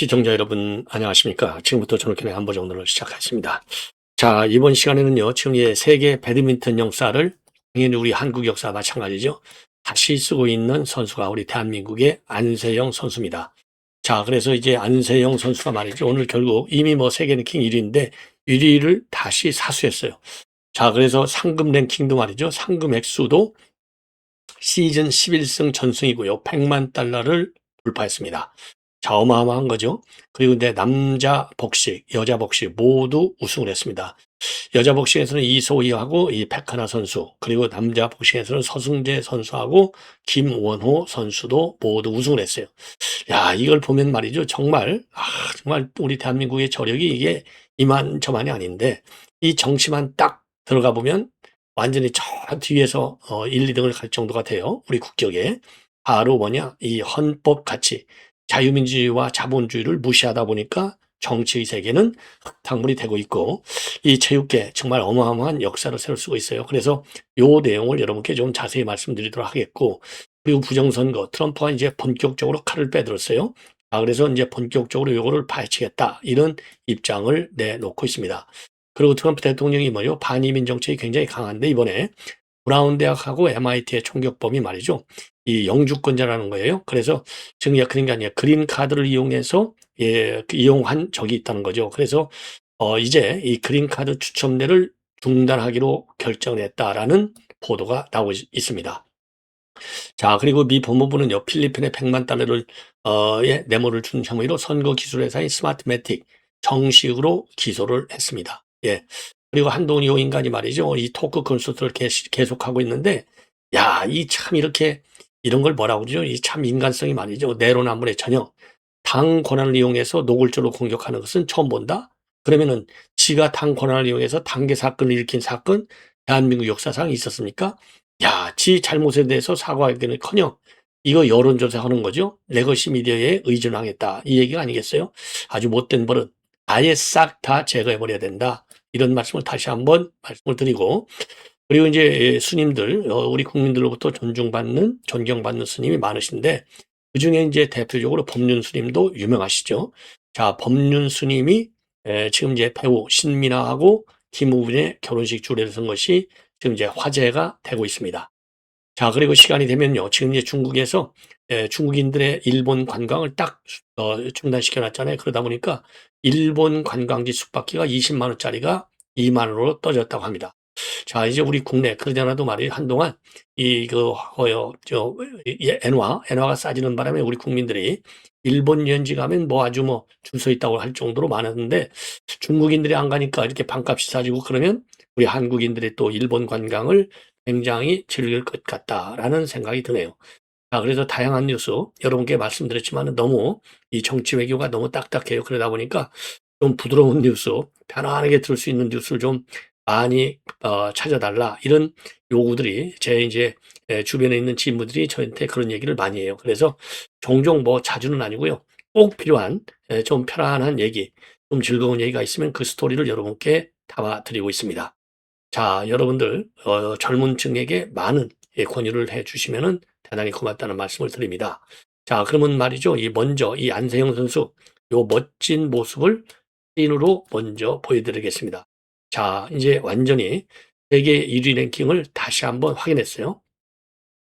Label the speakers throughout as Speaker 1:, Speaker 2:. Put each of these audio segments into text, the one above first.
Speaker 1: 시청자 여러분 안녕하십니까. 지금부터 저녁에 한번 정도를 시작하겠습니다. 자, 이번 시간에는요, 지금 세계 배드민턴 역사를 당연히 우리 한국 역사와 마찬가지죠. 다시 쓰고 있는 선수가 우리 대한민국의 안세영 선수입니다. 자, 그래서 이제 안세영 선수가 말이죠. 오늘 결국 이미 뭐 세계 랭킹 1위인데 1위를 다시 사수했어요. 자, 그래서 상금 랭킹도 말이죠. 상금 액수도 시즌 11승 전승이고요. 100만 달러를 돌파했습니다. 자, 어마어마한 거죠. 그리고 이제 남자 복식, 여자 복식 모두 우승을 했습니다. 여자 복식에서는 이소희하고 이 백하나 선수, 그리고 남자 복식에서는 서승재 선수하고 김원호 선수도 모두 우승을 했어요. 야, 이걸 보면 말이죠. 정말 우리 대한민국의 저력이 이게 이만저만이 아닌데, 이 정시만 딱 들어가 보면 완전히 저 뒤에서 1, 2등을 갈 정도가 돼요. 우리 국격에. 바로 뭐냐? 이 헌법 가치, 자유민주주의와 자본주의를 무시하다 보니까 정치의 세계는 흙탕물이 되고 있고, 이 체육계 정말 어마어마한 역사를 새로 쓰고 있어요. 그래서 요 내용을 여러분께 좀 자세히 말씀드리도록 하겠고, 그리고 부정선거, 트럼프가 이제 본격적으로 칼을 빼들었어요. 그래서 이제 본격적으로 요거를 파헤치겠다, 이런 입장을 내놓고 있습니다. 그리고 트럼프 대통령이 뭐요? 반이민 정책이 굉장히 강한데, 이번에 브라운 대학하고 MIT의 총격범이 말이죠. 이 영주권자라는 거예요. 그래서 지금 그러니까 아니라 그린 카드를 이용해서 이용한 적이 있다는 거죠. 그래서 이제 이 그린 카드 추첨례를 중단하기로 결정을 했다라는 보도가 나오고 있습니다. 자, 그리고 미 법무부는요, 필리핀에 100만 달러를 뇌물을 준 혐의로 선거 기술 회사인 스마트매틱 정식으로 기소를 했습니다. 예. 그리고 한동훈 이 인간이 말이죠, 이 토크 콘서트를 계속하고 있는데, 야, 이 참 이렇게 이런 걸 뭐라고 그러죠? 이 참 인간성이 말이죠. 내로남불의 전형. 당 권한을 이용해서 노골적으로 공격하는 것은 처음 본다? 그러면은 지가 당 권한을 이용해서 당계 사건을 일으킨 사건, 대한민국 역사상 있었습니까? 야, 지 잘못에 대해서 사과하기는커녕 이거 여론조사하는 거죠. 레거시 미디어에 의존하겠다, 이 얘기가 아니겠어요? 아주 못된 버릇, 아예 싹 다 제거해버려야 된다, 이런 말씀을 다시 한번 말씀을 드리고, 그리고 이제 스님들, 우리 국민들로부터 존경받는 스님이 많으신데, 그중에 이제 대표적으로 법륜 스님도 유명하시죠. 자, 법륜 스님이 지금 이제 배우 신민아하고 김우빈의 결혼식 주례를 쓴 것이 지금 이제 화제가 되고 있습니다. 자, 그리고 시간이 되면요, 지금 이제 중국에서 중국인들의 일본 관광을 딱 중단시켜 놨잖아요. 그러다 보니까 일본 관광지 숙박비가 20만 원짜리가 2만 원으로 떨어졌다고 합니다. 자, 이제 우리 국내 그러지 않아도 말이에요, 한동안 엔화가 싸지는 바람에 우리 국민들이 일본 여행지 가면 뭐 아주 뭐 줄 서 있다고 할 정도로 많았는데, 중국인들이 안 가니까 이렇게 반값이 싸지고 그러면 우리 한국인들이 또 일본 관광을 굉장히 즐길 것 같다라는 생각이 드네요. 자, 그래서 다양한 뉴스 여러분께 말씀드렸지만 너무 이 정치 외교가 너무 딱딱해요. 그러다 보니까 좀 부드러운 뉴스, 편안하게 들을 수 있는 뉴스를 좀 많이 찾아달라, 이런 요구들이 제 이제 주변에 있는 지인분들이 저한테 그런 얘기를 많이 해요. 그래서 종종 뭐 자주는 아니고요, 꼭 필요한 좀 편안한 얘기, 좀 즐거운 얘기가 있으면 그 스토리를 여러분께 담아드리고 있습니다. 자, 여러분들 젊은 층에게 많은 권유를 해 주시면은 대단히 고맙다는 말씀을 드립니다. 자, 그러면 말이죠, 먼저 이 안세영 선수 요 멋진 모습을 사진으로 먼저 보여드리겠습니다. 자, 이제 완전히 세계 1위 랭킹을 다시 한번 확인했어요.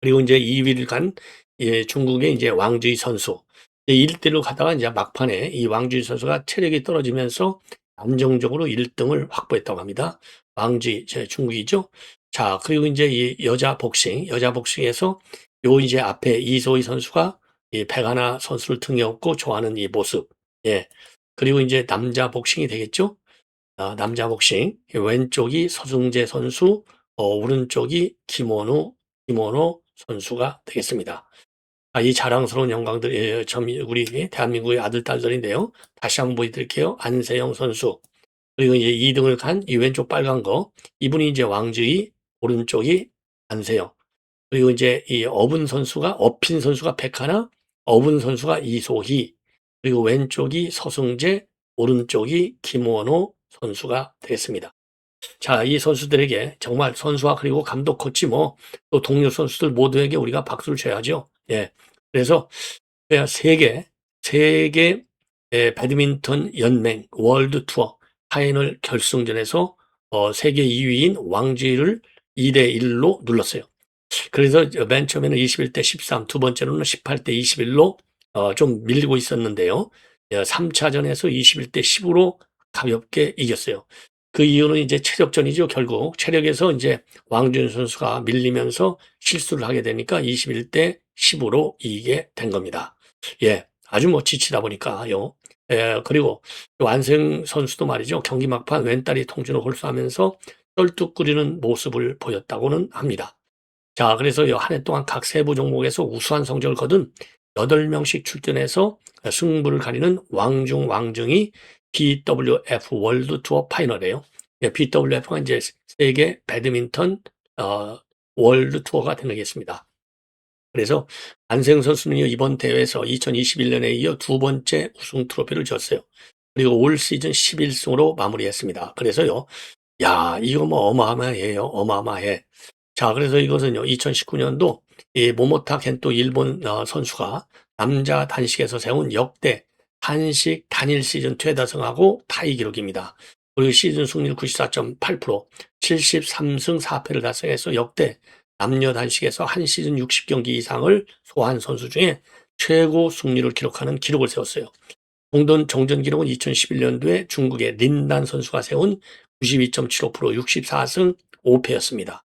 Speaker 1: 그리고 이제 2위를 간 중국의 이제 왕주희 선수. 1대로 가다가 이제 막판에 이 왕주희 선수가 체력이 떨어지면서 안정적으로 1등을 확보했다고 합니다. 왕주희, 중국이죠. 자, 그리고 이제 이 여자 복싱에서 요 이제 앞에 이소희 선수가 이 백하나 선수를 등에 업고 좋아하는 이 모습. 예. 그리고 이제 남자 복싱이 되겠죠. 남자 복싱. 왼쪽이 서승재 선수, 오른쪽이 김원호 선수가 되겠습니다. 이 자랑스러운 영광들, 우리 대한민국의 아들, 딸들인데요. 다시 한번 보여드릴게요. 안세영 선수. 그리고 이제 2등을 간 이 왼쪽 빨간 거, 이분이 이제 왕주희, 오른쪽이 안세영. 그리고 이제 이 업힌 선수가 백하나, 업은 선수가 이소희, 그리고 왼쪽이 서승재, 오른쪽이 김원호 선수가 되겠습니다. 자, 이 선수들에게 정말 선수와 그리고 감독, 코치 또 동료 선수들 모두에게 우리가 박수를 쳐야죠. 예. 그래서 세계 배드민턴 연맹 월드 투어 파이널 결승전에서 세계 2위인 왕지를 2대1로 눌렀어요. 그래서 맨 처음에는 21대 13, 두 번째로는 18대 21로 좀 밀리고 있었는데요. 3차전에서 21대 10으로 가볍게 이겼어요. 그 이유는 이제 체력전이죠. 결국 체력에서 이제 왕준 선수가 밀리면서 실수를 하게 되니까 21대 10으로 이기게 된 겁니다. 예, 아주 뭐 지치다 보니까요. 그리고 완승 선수도 말이죠. 경기 막판 왼다리 통증을 홀수하면서 쩔뚝거리는 모습을 보였다고는 합니다. 자, 그래서 한 해 동안 각 세부 종목에서 우수한 성적을 거둔 8명씩 출전해서 승부를 가리는 왕중왕정이 BWF 월드 투어 파이널이에요. BWF가 이제 세계 배드민턴 월드 투어가 되겠습니다. 그래서 안세영 선수는 이번 대회에서 2021년에 이어 두 번째 우승 트로피를 졌어요. 그리고 올 시즌 11승으로 마무리했습니다. 그래서요, 야, 이거 뭐 어마어마해요. 어마어마해. 자, 그래서 이것은요, 2019년도 이 모모타 겐토 일본 선수가 남자 단식에서 세운 역대 단식 단일 시즌 최다승하고 타이 기록입니다. 그리고 시즌 승률 94.8%, 73승 4패를 달성해서 역대 남녀 단식에서 한 시즌 60경기 이상을 소화한 선수 중에 최고 승률을 기록하는 기록을 세웠어요. 공동 정전 기록은 2011년도에 중국의 린단 선수가 세운 92.75%, 64승 5패였습니다.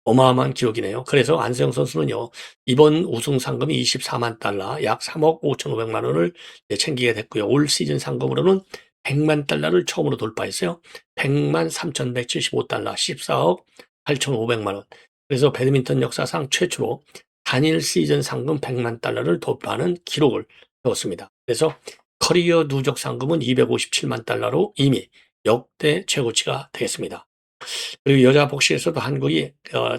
Speaker 1: 어마어마한 기록이네요. 그래서 안세영 선수는요, 이번 우승 상금이 24만 달러, 약 3억 5,500만 원을 챙기게 됐고요. 올 시즌 상금으로는 100만 달러를 처음으로 돌파했어요. 100만 3,175달러, 14억 8,500만 원. 그래서 배드민턴 역사상 최초로 단일 시즌 상금 100만 달러를 돌파하는 기록을 세웠습니다. 그래서 커리어 누적 상금은 257만 달러로 이미 역대 최고치가 되겠습니다. 그리고 여자 복식에서도 한국이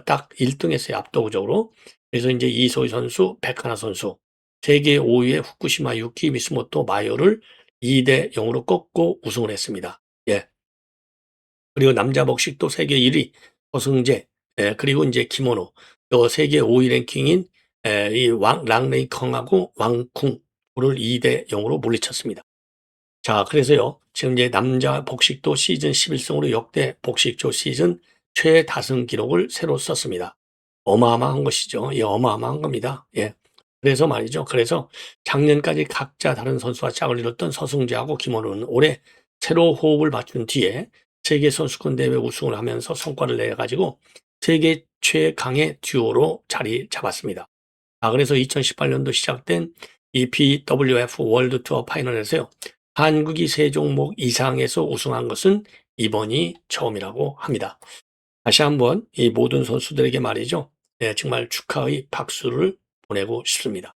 Speaker 1: 딱 1등 했어요. 압도적으로. 그래서 이제 이소희 선수, 백하나 선수, 세계 5위의 후쿠시마 유키 미스모토 마요를 2대 0으로 꺾고 우승을 했습니다. 예. 그리고 남자 복식도 세계 1위 허승재, 그리고 이제 김원호, 또 세계 5위 랭킹인 이 랑레이컹하고 왕쿵을 2대 0으로 물리쳤습니다. 자, 그래서요, 지금 이제 남자 복식도 시즌 11승으로 역대 복식조 시즌 최다승 기록을 새로 썼습니다. 어마어마한 것이죠. 예, 어마어마한 겁니다. 예. 그래서 말이죠. 그래서 작년까지 각자 다른 선수와 짝을 이뤘던 서승재하고 김원호는 올해 새로 호흡을 맞춘 뒤에 세계 선수권 대회 우승을 하면서 성과를 내가지고 세계 최강의 듀오로 자리 잡았습니다. 그래서 2018년도 시작된 이 BWF 월드 투어 파이널에서요, 한국이 세 종목 이상에서 우승한 것은 이번이 처음이라고 합니다. 다시 한번 이 모든 선수들에게 말이죠. 정말 축하의 박수를 보내고 싶습니다.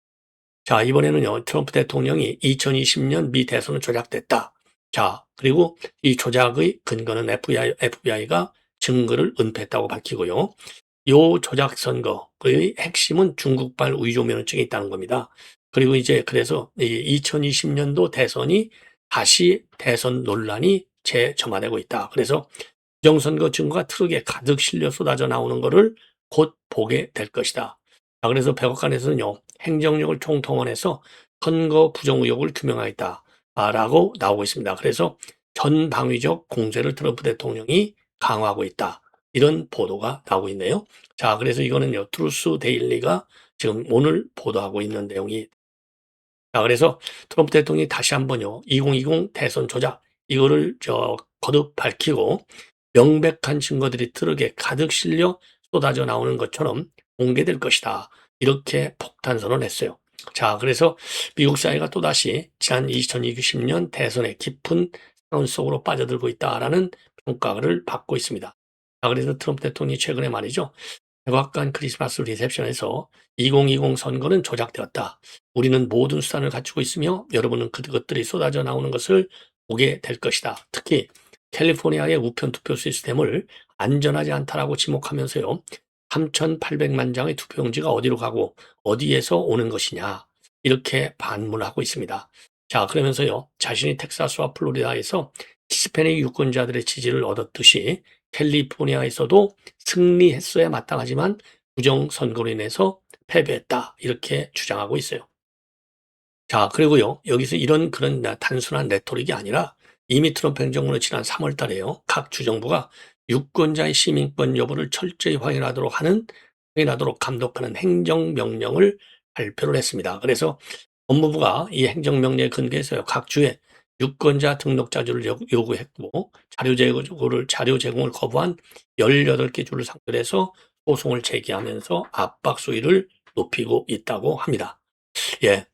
Speaker 1: 자, 이번에는요, 트럼프 대통령이 2020년 미 대선은 조작됐다. 자, 그리고 이 조작의 근거는 FBI가 증거를 은폐했다고 밝히고요. 요 조작 선거의 핵심은 중국발 위조 면허증이 있다는 겁니다. 그리고 이제 그래서 이 2020년도 대선이 다시 대선 논란이 재점화되고 있다. 그래서 부정선거 증거가 트럭에 가득 실려 쏟아져 나오는 것을 곧 보게 될 것이다. 자, 그래서 백악관에서는요, 행정력을 총동원해서 선거 부정 의혹을 규명하겠다. 라고 나오고 있습니다. 그래서 전방위적 공세를 트럼프 대통령이 강화하고 있다. 이런 보도가 나오고 있네요. 자, 그래서 이거는요, 트루스 데일리가 지금 오늘 보도하고 있는 내용이. 자, 그래서 트럼프 대통령이 다시 한번요, 2020 대선 조작, 이거를 거듭 밝히고 명백한 증거들이 트럭에 가득 실려 쏟아져 나오는 것처럼 공개될 것이다. 이렇게 폭탄 선언했어요. 자, 그래서 미국 사회가 또다시 지난 2020년 대선의 깊은 상황 속으로 빠져들고 있다라는 평가를 받고 있습니다. 자, 그래서 트럼프 대통령이 최근에 말이죠, 백악관 크리스마스 리셉션에서 2020 선거는 조작되었다. 우리는 모든 수단을 갖추고 있으며 여러분은 그것들이 쏟아져 나오는 것을 보게 될 것이다. 특히 캘리포니아의 우편 투표 시스템을 안전하지 않다라고 지목하면서요, 3,800만 장의 투표용지가 어디로 가고 어디에서 오는 것이냐, 이렇게 반문하고 있습니다. 자, 그러면서요, 자신이 텍사스와 플로리다에서 히스패닉 유권자들의 지지를 얻었듯이 캘리포니아에서도 승리했어야 마땅하지만 부정선거로 인해서 패배했다, 이렇게 주장하고 있어요. 자, 그리고요, 여기서 이런 그런 단순한 레토릭이 아니라 이미 트럼프 행정부는 지난 3월 달에요, 각 주정부가 유권자의 시민권 여부를 철저히 확인하도록 감독하는 행정명령을 발표를 했습니다. 그래서 법무부가 이 행정명령에 근거해서요, 각 주에 유권자 등록 자료를 요구했고, 자료 제공을 거부한 18개 주를 상대로 해서 소송을 제기하면서 압박 수위를 높이고 있다고 합니다. 예.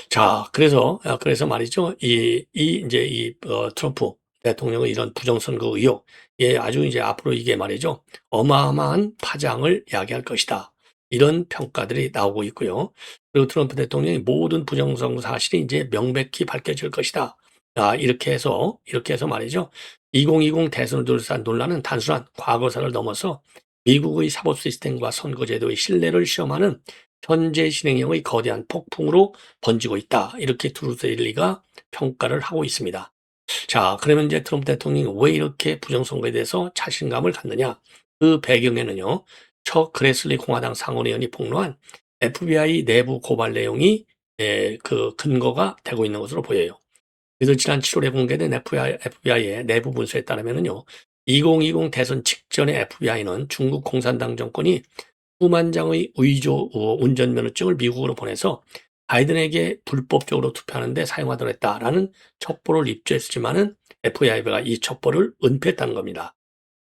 Speaker 1: 자, 그래서 말이죠. 이제 트럼프 대통령의 이런 부정선거 의혹, 예, 아주 이제 앞으로 이게 말이죠. 어마어마한 파장을 야기할 것이다. 이런 평가들이 나오고 있고요. 그리고 트럼프 대통령이 모든 부정선거 사실이 이제 명백히 밝혀질 것이다. 아, 이렇게 해서 말이죠. 2020 대선을 둘러싼 논란은 단순한 과거사를 넘어서 미국의 사법 시스템과 선거제도의 신뢰를 시험하는 현재 진행형의 거대한 폭풍으로 번지고 있다. 이렇게 트루데일리가 평가를 하고 있습니다. 자, 그러면 이제 트럼프 대통령이 왜 이렇게 부정선거에 대해서 자신감을 갖느냐? 그 배경에는요, 척 그레슬리 공화당 상원의원이 폭로한 FBI 내부 고발 내용이 그 근거가 되고 있는 것으로 보여요. 그래서 지난 7월에 공개된 FBI의 내부 문서에 따르면요, 2020 대선 직전에 FBI는 중국 공산당 정권이 수만 장의 의조 운전면허증을 미국으로 보내서 바이든에게 불법적으로 투표하는 데 사용하도록 했다라는 첩보를 입수했지만은 FBI가 이 첩보를 은폐했다는 겁니다.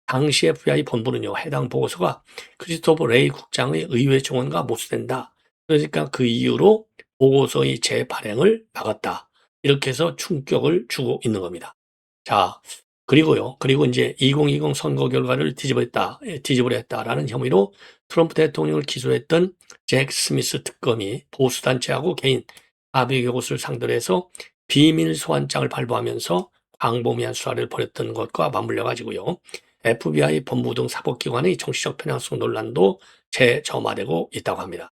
Speaker 1: 당시 FBI 본부는요, 해당 보고서가 크리스토퍼 레이 국장의 의회 증언과 모순된다. 그러니까 그 이유로 보고서의 재발행을 막았다. 이렇게 해서 충격을 주고 있는 겁니다. 자, 그리고 이제 2020 선거 결과를 뒤집으려 했다라는 혐의로 트럼프 대통령을 기소했던 잭 스미스 특검이 보수단체하고 개인 400여 곳을 상대로 해서 비밀 소환장을 발부하면서 광범위한 수사를 벌였던 것과 맞물려 가지고요, FBI 법무 등 사법기관의 정치적 편향성 논란도 재점화되고 있다고 합니다.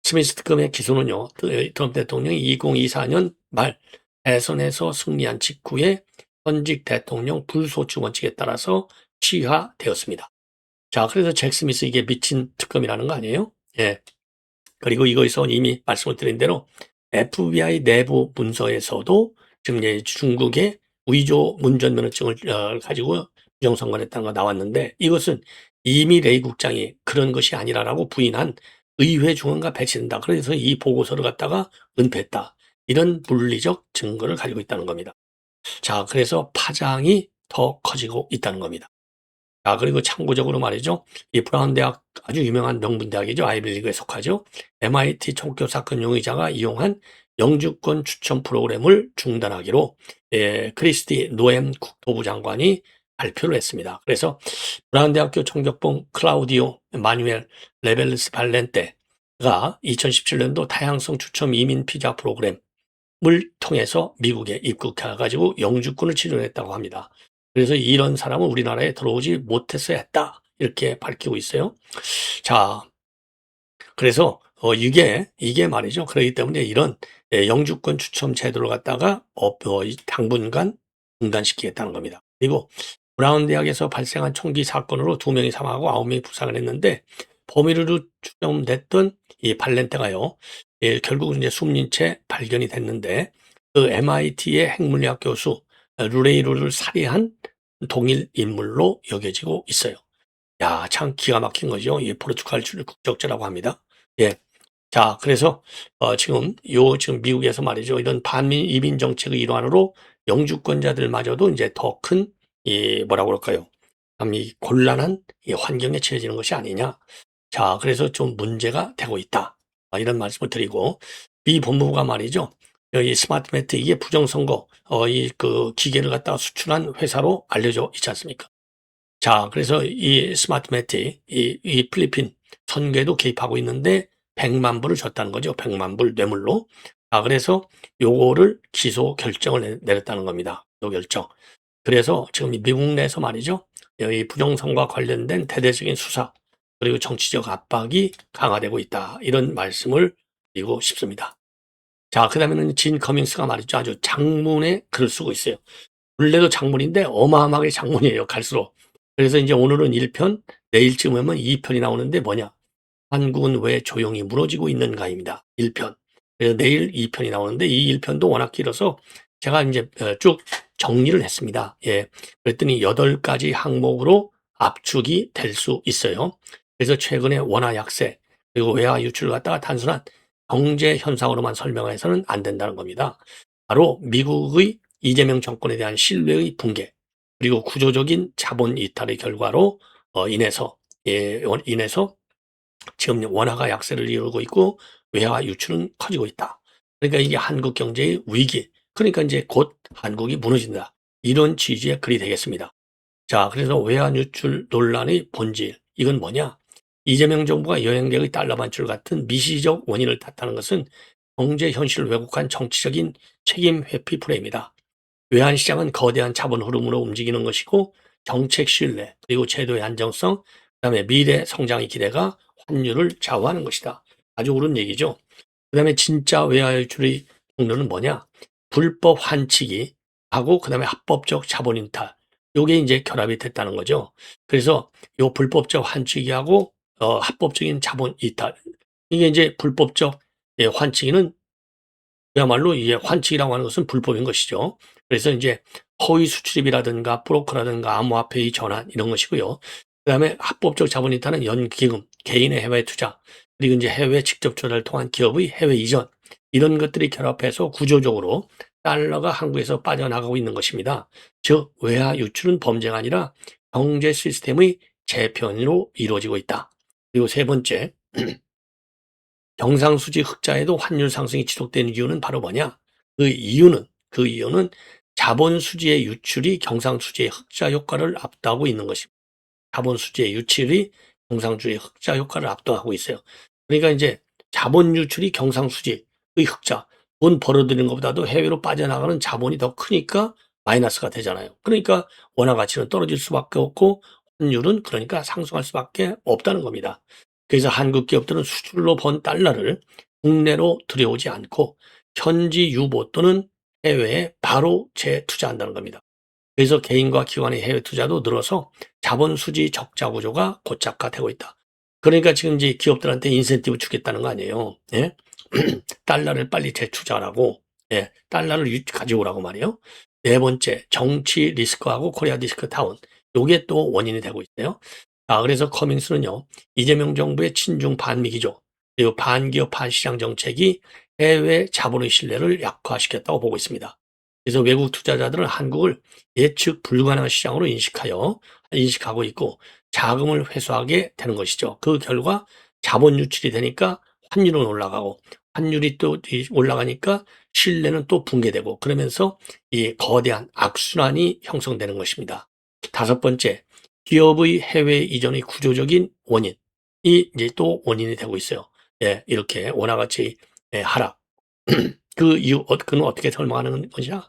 Speaker 1: 스미스 특검의 기소는요, 트럼프 대통령이 2024년 말 대선에서 승리한 직후에 현직 대통령 불소추 원칙에 따라서 취하되었습니다. 자, 그래서 잭 스미스, 이게 미친 특검이라는 거 아니에요? 예. 그리고 이거에서 이미 말씀을 드린 대로 FBI 내부 문서에서도 지금 이제 중국의 위조 운전면허증을 가지고 부정선거를 했다는 거 나왔는데, 이것은 이미 레이 국장이 그런 것이 아니라라고 부인한 의회 중원과 배치된다. 그래서 이 보고서를 갖다가 은폐했다. 이런 물리적 증거를 가지고 있다는 겁니다. 자, 그래서 파장이 더 커지고 있다는 겁니다. 자, 그리고 참고적으로 말이죠, 이 브라운 대학, 아주 유명한 명문 대학이죠. 아이비리그에 속하죠. MIT 총교 사건 용의자가 이용한 영주권 추천 프로그램을 중단하기로 크리스티 노엠 국토부 장관이 발표를 했습니다. 그래서 브라운 대학교 총격봉 클라우디오 마뉴엘 레벨스 발렌테가 2017년도 다양성 추첨 이민 피자 프로그램을 통해서 미국에 입국해 가지고 영주권을 취득했다고 합니다. 그래서 이런 사람은 우리나라에 들어오지 못했어야 했다. 이렇게 밝히고 있어요. 자, 그래서 이게 말이죠. 그렇기 때문에 이런 영주권 추첨 제도를 갖다가 당분간 중단시키겠다는 겁니다. 그리고 브라운 대학에서 발생한 총기 사건으로 2명이 사망하고 9명이 부상을 했는데, 범인으로 추정됐던 이 발렌테가요, 결국은 이제 숨진 채 발견이 됐는데, 그 MIT의 핵물리학 교수 루레이로를 살해한 동일 인물로 여겨지고 있어요. 야, 참 기가 막힌 거죠. 이 포르투갈 국적자라고 합니다. 예. 자, 그래서 지금 미국에서 말이죠, 이런 반민 이민 정책의 일환으로 영주권자들마저도 이제 더 큰 뭐라고 그럴까요? 참 이 곤란한 이 환경에 처해지는 것이 아니냐. 자, 그래서 좀 문제가 되고 있다. 이런 말씀을 드리고, 이 법무부가 말이죠, 이 스마트매트, 이게 부정선거 이 그 기계를 갖다가 수출한 회사로 알려져 있지 않습니까? 자, 그래서 이 스마트매트, 이 필리핀 선거에도 개입하고 있는데 100만 불을 줬다는 거죠. 100만 불 뇌물로. 아, 그래서 요거를 기소 결정을 내렸다는 겁니다. 기소 결정. 그래서 지금 미국 내에서 말이죠, 이 부정선거와 관련된 대대적인 수사, 그리고 정치적 압박이 강화되고 있다. 이런 말씀을 드리고 싶습니다. 자, 그다음에는 진 커밍스가 말이죠, 아주 장문의 글을 쓰고 있어요. 원래도 장문인데 어마어마하게 장문이에요, 갈수록. 그래서 이제 오늘은 1편, 내일쯤 오면 2편이 나오는데, 뭐냐? 한국은 왜 조용히 무너지고 있는가입니다. 1편. 그래서 내일 2편이 나오는데 이 1편도 워낙 길어서 제가 이제 쭉 정리를 했습니다. 예. 그랬더니 8가지 항목으로 압축이 될 수 있어요. 그래서 최근에 원화 약세 그리고 외화 유출을 갖다가 단순한 경제 현상으로만 설명해서는 안 된다는 겁니다. 바로 미국의 이재명 정권에 대한 신뢰의 붕괴 그리고 구조적인 자본 이탈의 결과로 인해서 지금 원화가 약세를 이루고 있고 외화 유출은 커지고 있다. 그러니까 이게 한국 경제의 위기, 그러니까 이제 곧 한국이 무너진다. 이런 취지의 글이 되겠습니다. 자, 그래서 외화 유출 논란의 본질, 이건 뭐냐? 이재명 정부가 여행객의 달러 반출 같은 미시적 원인을 탓하는 것은 경제 현실을 왜곡한 정치적인 책임 회피 프레임이다. 외환시장은 거대한 자본 흐름으로 움직이는 것이고 정책 신뢰, 그리고 제도의 안정성, 그다음에 미래 성장의 기대가 환율을 좌우하는 것이다. 아주 옳은 얘기죠. 그다음에 진짜 외화 유출의 경로는 뭐냐? 불법 환치기 하고 그다음에 합법적 자본 인탈. 요게 이제 결합이 됐다는 거죠. 그래서 요 불법적 환치기하고 합법적인 자본 이탈. 이게 이제 불법적 환치기는 그야말로 이게 환치기라고 하는 것은 불법인 것이죠. 그래서 이제 허위 수출입이라든가 브로커라든가 암호화폐의 전환 이런 것이고요. 그다음에 합법적 자본이탈은 연기금, 개인의 해외 투자, 그리고 이제 해외 직접 투자를 통한 기업의 해외 이전 이런 것들이 결합해서 구조적으로 달러가 한국에서 빠져나가고 있는 것입니다. 즉 외화 유출은 범죄가 아니라 경제 시스템의 재편으로 이루어지고 있다. 그리고 세 번째, 경상수지 흑자에도 환율 상승이 지속되는 이유는 바로 뭐냐? 그 이유는 자본 수지의 유출이 경상수지의 흑자 효과를 압도하고 있는 것입니다. 자본 수지의 유출이 경상수지의 흑자 효과를 압도하고 있어요. 그러니까 이제 자본 유출이 경상수지의 흑자, 돈 벌어들이는 것보다도 해외로 빠져나가는 자본이 더 크니까 마이너스가 되잖아요. 그러니까 원화 가치는 떨어질 수밖에 없고 환율은 그러니까 상승할 수밖에 없다는 겁니다. 그래서 한국 기업들은 수출로 번 달러를 국내로 들여오지 않고 현지 유보 또는 해외에 바로 재투자한다는 겁니다. 그래서 개인과 기관의 해외 투자도 늘어서 자본 수지 적자 구조가 고착화되고 있다. 그러니까 지금 이제 기업들한테 인센티브 주겠다는 거 아니에요. 예? 달러를 빨리 재투자하라고, 예, 달러를 가져오라고 말이에요. 네 번째, 정치 리스크하고 코리아 리스크 다운. 요게 또 원인이 되고 있어요. 그래서 커밍스는요, 이재명 정부의 친중 반미 기조, 그리고 반기업 반시장 정책이 해외 자본의 신뢰를 약화시켰다고 보고 있습니다. 그래서 외국 투자자들은 한국을 예측 불가능한 시장으로 인식하고 있고 자금을 회수하게 되는 것이죠. 그 결과 자본 유출이 되니까 환율은 올라가고 환율이 또 올라가니까 신뢰는 또 붕괴되고 그러면서 이 거대한 악순환이 형성되는 것입니다. 다섯 번째, 기업의 해외 이전의 구조적인 원인이 이제 또 원인이 되고 있어요. 예, 이렇게 원화 가치 하락. 그는 어떻게 설명하는 것이냐?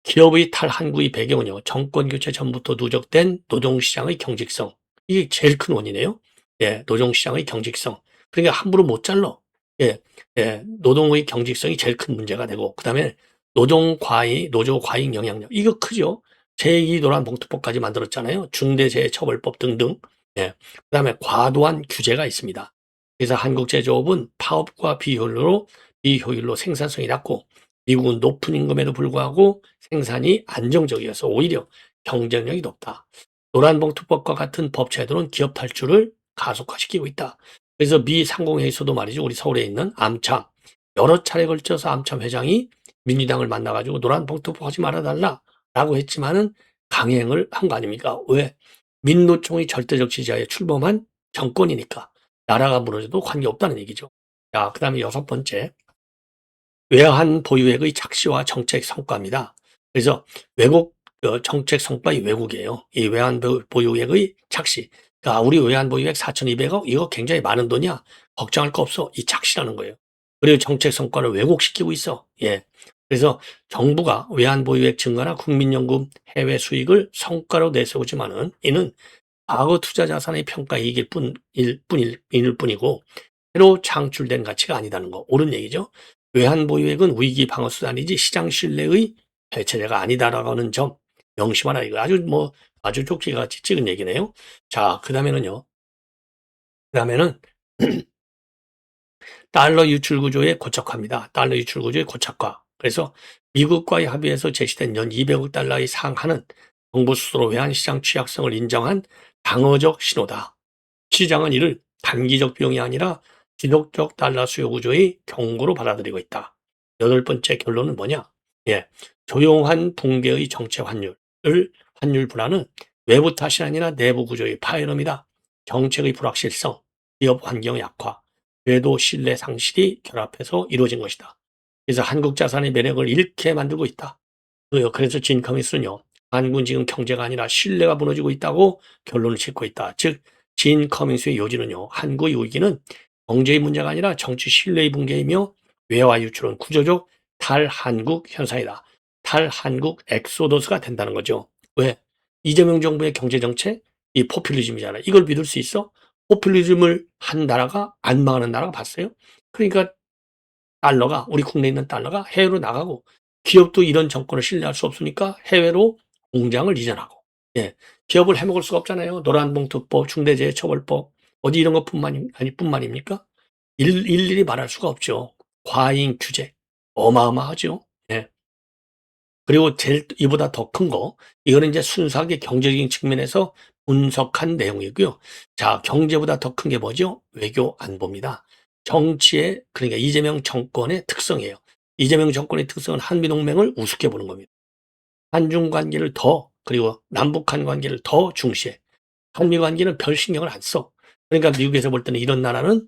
Speaker 1: 기업의 탈한국의 배경은요, 정권 교체 전부터 누적된 노동시장의 경직성. 이게 제일 큰 원인이에요. 예, 노동시장의 경직성. 그러니까 함부로 못 잘라. 예, 예, 노동의 경직성이 제일 큰 문제가 되고, 그 다음에 노조 과잉 영향력. 이거 크죠? 제2 노란봉투법까지 만들었잖아요. 중대재해처벌법 등등. 예, 그 다음에 과도한 규제가 있습니다. 그래서 한국 제조업은 파업과 비효율로 생산성이 낮고, 미국은 높은 임금에도 불구하고 생산이 안정적이어서 오히려 경쟁력이 높다. 노란봉투법과 같은 법 제도는 기업 탈출을 가속화시키고 있다. 그래서 미 상공회의소도 말이죠. 우리 서울에 있는 암참. 여러 차례 걸쳐서 암참 회장이 민주당을 만나가지고 노란봉투법 하지 말아달라라고 했지만은 강행을 한 거 아닙니까? 왜? 민노총의 절대적 지지하에 출범한 정권이니까. 나라가 무너져도 관계없다는 얘기죠. 자, 그 다음에 여섯 번째. 외환 보유액의 착시와 정책 성과입니다. 그래서 정책 성과의 왜곡이에요. 이 외환 보유액의 착시. 그러니까 우리 외환 보유액 4,200억 이거 굉장히 많은 돈이야. 걱정할 거 없어. 이 착시라는 거예요. 그리고 정책 성과를 왜곡시키고 있어. 예. 그래서 정부가 외환 보유액 증가나 국민연금 해외 수익을 성과로 내세우지만은 이는 과거 투자 자산의 평가 이익일 뿐이고 새로 창출된 가치가 아니다는 거. 옳은 얘기죠. 외환 보유액은 위기 방어 수단이지 시장 신뢰의 대체제가 아니다라고 하는 점 명심하라. 이거 아주 쪽지같이 찍은 얘기네요. 자, 그다음에는 달러 유출 구조에 고착화입니다. 달러 유출 구조의 고착화. 그래서 미국과의 합의에서 제시된 연 200억 달러에 상하는 정부 스스로 외환시장 취약성을 인정한 방어적 신호다. 시장은 이를 단기적 비용이 아니라 지속적 달러 수요 구조의 경고로 받아들이고 있다. 여덟 번째 결론은 뭐냐? 예, 조용한 붕괴의 정체 환율 불안은 외부 탓이 아니라 내부 구조의 파열음이다. 정책의 불확실성, 기업 환경 약화, 궤도 신뢰 상실이 결합해서 이루어진 것이다. 그래서 한국 자산의 매력을 잃게 만들고 있다. 그래서 진 커미스는요, 한국은 지금 경제가 아니라 신뢰가 무너지고 있다고 결론을 짓고 있다. 즉, 진 커밍스의 요지는요, 한국의 위기는 경제의 문제가 아니라 정치 신뢰의 붕괴이며 외화 유출은 구조적 탈한국 현상이다. 탈한국 엑소더스가 된다는 거죠. 왜? 이재명 정부의 경제정책, 이 포퓰리즘이잖아. 이걸 믿을 수 있어? 포퓰리즘을 한 나라가 안 망하는 나라가 봤어요? 그러니까 달러가, 우리 국내에 있는 달러가 해외로 나가고, 기업도 이런 정권을 신뢰할 수 없으니까 해외로 공장을 이전하고, 예, 기업을 해먹을 수가 없잖아요. 노란봉투법, 중대재해처벌법, 어디 이런 것뿐만입니까? 일일이 말할 수가 없죠. 과잉 규제, 어마어마하죠. 예. 그리고 제일 이보다 더 큰 거, 이거는 이제 순수하게 경제적인 측면에서 분석한 내용이고요. 자, 경제보다 더 큰 게 뭐죠? 외교 안보입니다. 정치의, 그러니까 이재명 정권의 특성이에요. 이재명 정권의 특성은 한미동맹을 우습게 보는 겁니다. 한중 관계를 더, 그리고 남북한 관계를 더 중시해. 한미 관계는 별 신경을 안 써. 그러니까 미국에서 볼 때는 이런 나라는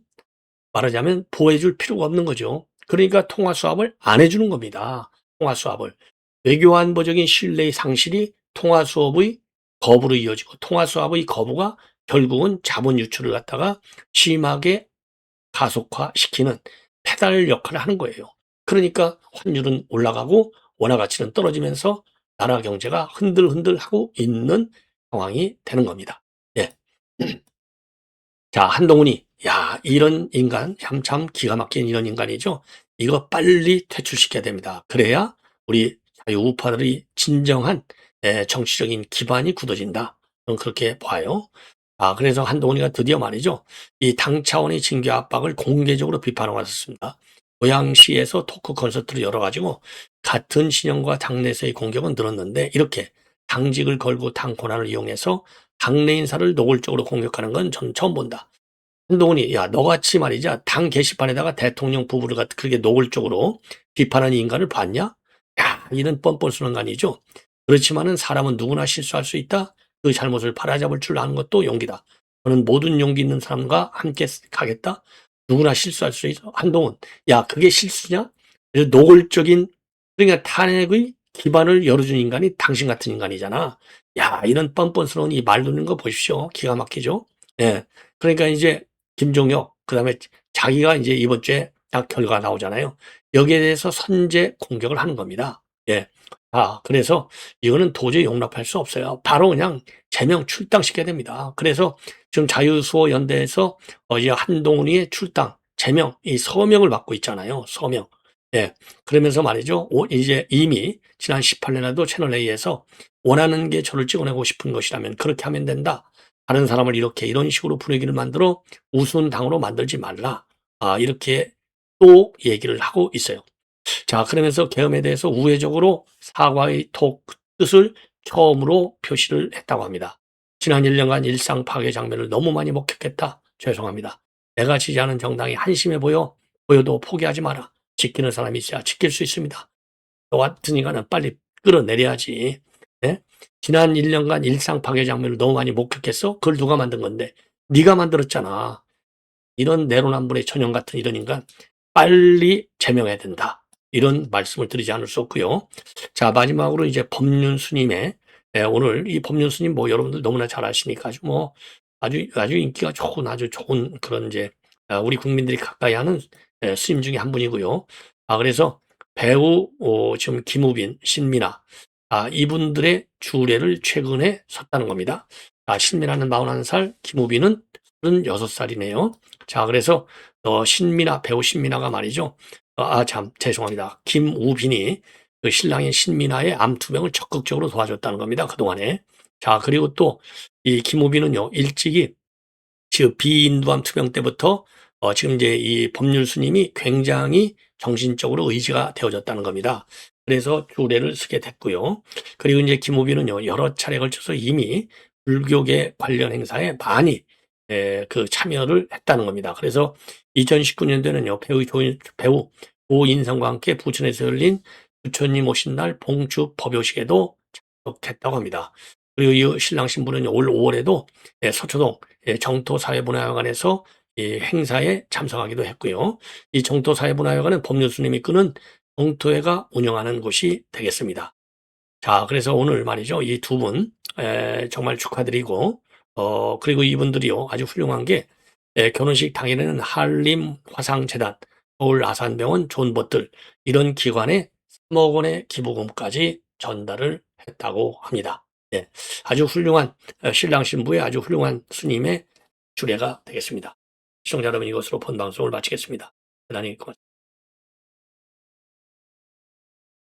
Speaker 1: 말하자면 보호해줄 필요가 없는 거죠. 그러니까 통화 수합을 안 해주는 겁니다. 통화 수합을. 외교 안보적인 신뢰의 상실이 통화 수업의 거부로 이어지고, 통화 수합의 거부가 결국은 자본 유출을 갖다가 심하게 가속화시키는 페달 역할을 하는 거예요. 그러니까 환율은 올라가고 원화 가치는 떨어지면서 나라 경제가 흔들흔들하고 있는 상황이 되는 겁니다. 예. 자, 한동훈이, 야, 이런 인간, 참 기가 막힌 이런 인간이죠. 이거 빨리 퇴출시켜야 됩니다. 그래야 우리 자유우파들이 진정한 정치적인 기반이 굳어진다. 저는 그렇게 봐요. 그래서 한동훈이가 드디어 말이죠, 이 당 차원의 징계 압박을 공개적으로 비판하고 나섰습니다. 고양시에서 토크 콘서트를 열어가지고 같은 신형과 당내에서의 공격은 늘었는데, 이렇게 당직을 걸고 당 권한을 이용해서 당내 인사를 노골적으로 공격하는 건 전 처음 본다. 한동훈이, 야, 너같이 말이자 당 게시판에다가 대통령 부부를 그렇게 노골적으로 비판하는 인간을 봤냐? 야, 이런 뻔뻔스러운 인간이죠. 그렇지만은 사람은 누구나 실수할 수 있다. 그 잘못을 바로잡을 줄 아는 것도 용기다. 저는 모든 용기 있는 사람과 함께 가겠다. 누구나 실수할 수 있어. 한동훈, 야, 그게 실수냐? 노골적인, 그러니까 탄핵의 기반을 열어준 인간이 당신 같은 인간이잖아. 야, 이런 뻔뻔스러운 이 말 놓는 거 보십시오. 기가 막히죠? 예. 그러니까 이제 김종혁, 그다음에 자기가 이제 이번 주에 딱 결과 나오잖아요. 여기에 대해서 선제 공격을 하는 겁니다. 예. 그래서 이거는 도저히 용납할 수 없어요. 바로 그냥 제명 출당시켜야 됩니다. 그래서 지금 자유수호 연대에서 이제 한동훈이의 출당, 제명, 이 서명을 받고 있잖아요. 서명. 예. 그러면서 말이죠. 이제 이미 지난 18년에도 채널A에서 원하는 게 저를 찍어내고 싶은 것이라면 그렇게 하면 된다. 다른 사람을 이런 식으로 분위기를 만들어 우스운 당으로 만들지 말라. 이렇게 또 얘기를 하고 있어요. 자, 그러면서 계엄에 대해서 우회적으로 사과의 뜻을 처음으로 표시를 했다고 합니다. 지난 1년간 일상 파괴 장면을 너무 많이 목격했다. 죄송합니다. 내가 지지하는 정당이 한심해 보여도 포기하지 마라. 지키는 사람이 있어야 지킬 수 있습니다. 너 같은 인간은 빨리 끌어내려야지. 네? 지난 1년간 일상 파괴 장면을 너무 많이 목격했어? 그걸 누가 만든 건데? 네가 만들었잖아. 이런 내로남불의 전형 같은 이런 인간 빨리 제명해야 된다. 이런 말씀을 드리지 않을 수 없고요. 자, 마지막으로 이제 법륜스님의, 오늘 이 법륜스님 뭐 여러분들 너무나 잘 아시니까 아주 인기가 아주 좋은 그런 이제 우리 국민들이 가까이 하는 스님 중에 한 분이고요. 그래서 배우 지금 김우빈, 신민아, 이분들의 주례를 최근에 섰다는 겁니다. 신민아는 41살, 김우빈은 36살이네요. 자, 그래서 배우 신민아가 말이죠. 참 죄송합니다. 김우빈이 그 신랑인 신민아의 암 투병을 적극적으로 도와줬다는 겁니다. 그동안에. 자, 그리고 또 이 김우빈은요, 일찍이 지금 비인두암 투병 때부터 지금 이제 이 법률 스님이 굉장히 정신적으로 의지가 되어졌다는 겁니다. 그래서 조례를 쓰게 됐고요. 그리고 이제 김우빈은요, 여러 차례 걸쳐서 이미 불교계 관련 행사에 많이 그 참여를 했다는 겁니다. 그래서 2019년도에는요, 배우 오인성과 함께 부천에서 열린 부처님 오신 날 봉축 법요식에도 참석했다고 합니다. 그리고 이 신랑 신부는 올 5월에도 서초동 정토사회문화회관에서 이 행사에 참석하기도 했고요. 이 정토사회문화회관은 법률 스님이 이끄는 정토회가 운영하는 곳이 되겠습니다. 자, 그래서 오늘 말이죠. 이 두 분 정말 축하드리고 그리고 이분들이요. 아주 훌륭한 게 결혼식 당일에는 한림화상재단, 서울아산병원 존버들 이런 기관에 3억 원의 기부금까지 전달을 했다고 합니다. 예, 아주 훌륭한 신랑 신부의 아주 훌륭한 스님의 주례가 되겠습니다. 시청자 여러분, 이것으로 본 방송을 마치겠습니다. 대단히 고맙습니다.